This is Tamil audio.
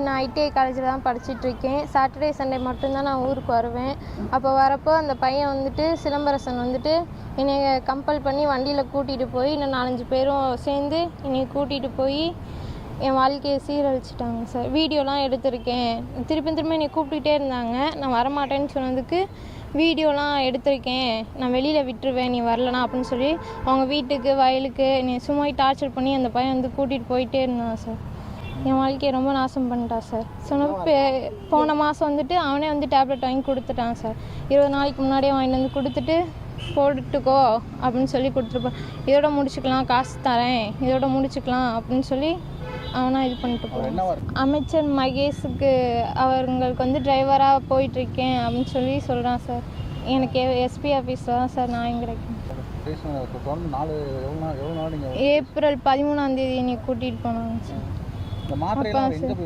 நான் ஐடிஐ காலேஜில் தான் படிச்சுட்ருக்கேன். சாட்டர்டே சண்டே மட்டும்தான் நான் ஊருக்கு வருவேன். அப்போ வரப்போ அந்த பையன் வந்துட்டு சிலம்பரசன் வந்துட்டு என்னை கம்பல் பண்ணி வண்டியில் கூட்டிகிட்டு போய் இன்னும் 4-5 பேரும் சேர்ந்து என்னை கூட்டிகிட்டு போய் என் வாழ்க்கையை சீரழிச்சிட்டாங்க சார். வீடியோலாம் எடுத்திருக்கேன். திரும்ப என்னை கூப்பிட்டுக்கிட்டே இருந்தாங்க. நான் வரமாட்டேன்னு சொன்னதுக்கு வீடியோலாம் எடுத்திருக்கேன், நான் வெளியில் விட்டுருவேன் நீ வரலனா அப்படின்னு சொல்லி அவங்க வீட்டுக்கு வயலுக்கு என்னை சும்மா டார்ச்சர் பண்ணி அந்த பையன் வந்து கூட்டிகிட்டு போயிட்டே இருந்தான் சார். என் வாழ்க்கையை ரொம்ப நாசம் பண்ணிட்டான் சார். போன மாதம் வந்துட்டு அவனே வந்து டேப்லெட் வாங்கி கொடுத்துட்டான் சார். 20 நாளைக்கு முன்னாடியே வாங்கிட்டு வந்து கொடுத்துட்டு போட்டுக்கோ அப்படின்னு சொல்லி கொடுத்துருப்பான். இதோட முடிச்சுக்கலாம், காசு தரேன், இதோட முடிச்சுக்கலாம் அப்படின்னு சொல்லி அவனா இது பண்ணிட்டு போகிறான். அமைச்சர் மகேஷுக்கு அவங்களுக்கு வந்து டிரைவராக போயிட்டுருக்கேன் அப்படின்னு சொல்லி சொல்கிறான் சார். எனக்கு எஸ்பி ஆஃபீஸில் தான் சார் நான் கிடைக்கும். ஏப்ரல் 13ஆம் தேதி என்னை கூட்டிகிட்டு போனாங்க சார். அப்போ சார்